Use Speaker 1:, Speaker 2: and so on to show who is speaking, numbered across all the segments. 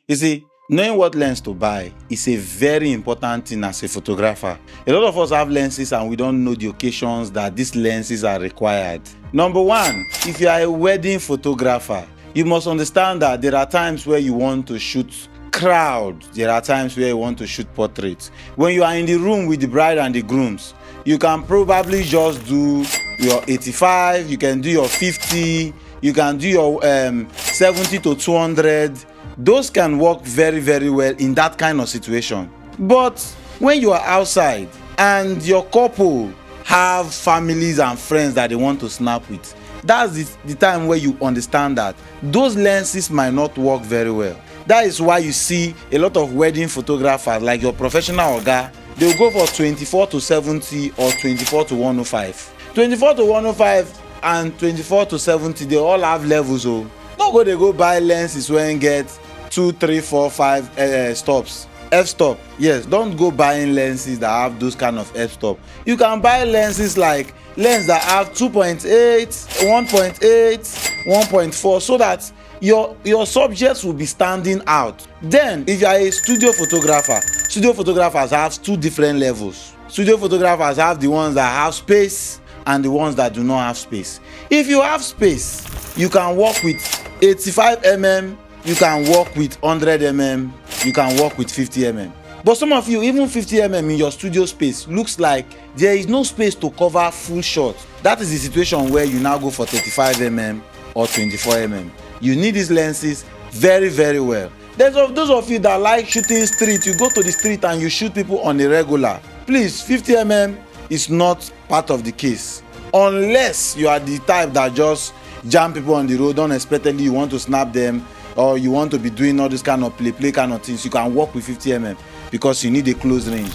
Speaker 1: You see, knowing what lens to buy is a very important thing as a photographer. A lot of us have lenses and we don't know the occasions that these lenses are required. Number one, if you are a wedding photographer, you must understand that there are times where you want to shoot crowd, there are times where you want to shoot portraits. When you are in the room with the bride and the grooms, you can probably just do your 85, you can do your 50, you can do your 70 to 200. Those can work very, very well in that kind of situation. But when you are outside and your couple have families and friends that they want to snap with, that's the time where you understand that those lenses might not work very well. That is why you see a lot of wedding photographers, like your professional oga, they will go for 24 to 70 or 24 to 105. 24 to 105 and 24 to 70, they all have levels. Oh, no go they go buy lenses when get 2, 3, 4, 5 stops. F-stop, yes, don't go buying lenses that have those kind of f-stop. You can buy lenses like lens that have 2.8, 1.8, 1.4, so that your subjects will be standing out. Then if you are a studio photographer, studio photographers have two different levels. Studio photographers have the ones that have space and the ones that do not have space. If you have space, you can work with 85mm, you can work with 100mm, you can work with 50mm. But some of you, even 50mm in your studio space looks like there is no space to cover full shot. That is the situation where you now go for 35mm or 24mm. You need these lenses very, very well. There's those of you that like shooting street, you go to the street and you shoot people on a regular. Please, 50mm is not part of the case. Unless you are the type that just jam people on the road unexpectedly, you want to snap them, or you want to be doing all this kind of play kind of things, you can work with 50mm because you need a close range.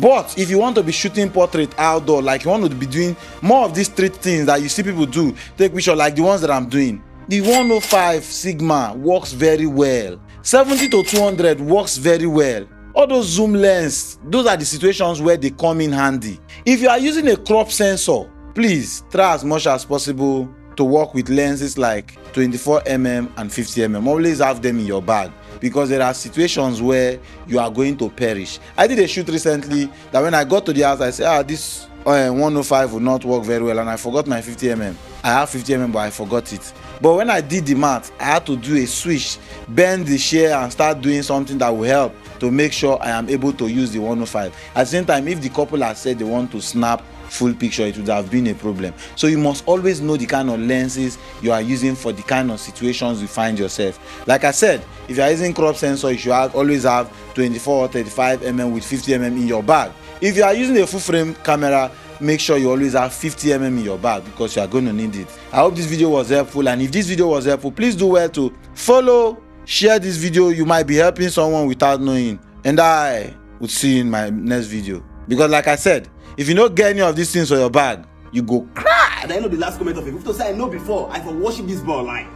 Speaker 1: But if you want to be shooting portrait outdoor, like you want to be doing more of these street things that you see people do, take picture like the ones that I'm doing, the 105 Sigma works very well. 70 to 200 works very well. All those zoom lens, those are the situations where they come in handy. If you are using a crop sensor, please try as much as possible to work with lenses like 24mm and 50mm. Always have them in your bag, because there are situations where you are going to perish. I did a shoot recently that when I got to the house, I said, this 105 will not work very well, and I forgot my 50mm. I have 50mm, but I forgot it. But when I did the math, I had to do a switch, bend the shear and start doing something that will help to make sure I am able to use the 105. At the same time, if the couple has said they want to snap full picture, it would have been a problem. So you must always know the kind of lenses you are using for the kind of situations you find yourself. Like I said, if you are using crop sensor, you should always have 24 or 35mm with 50mm in your bag. If you are using a full frame camera, make sure you always have 50mm in your bag, because you are going to need it. I hope this video was helpful, and if this video was helpful, please do well to follow, share this video. You might be helping someone without knowing, and I will see you in my next video. Because like I said, if you don't get any of these things for your bag, you go cry.
Speaker 2: At the end of the last comment of it, if to say I know before, I can worship this ball line.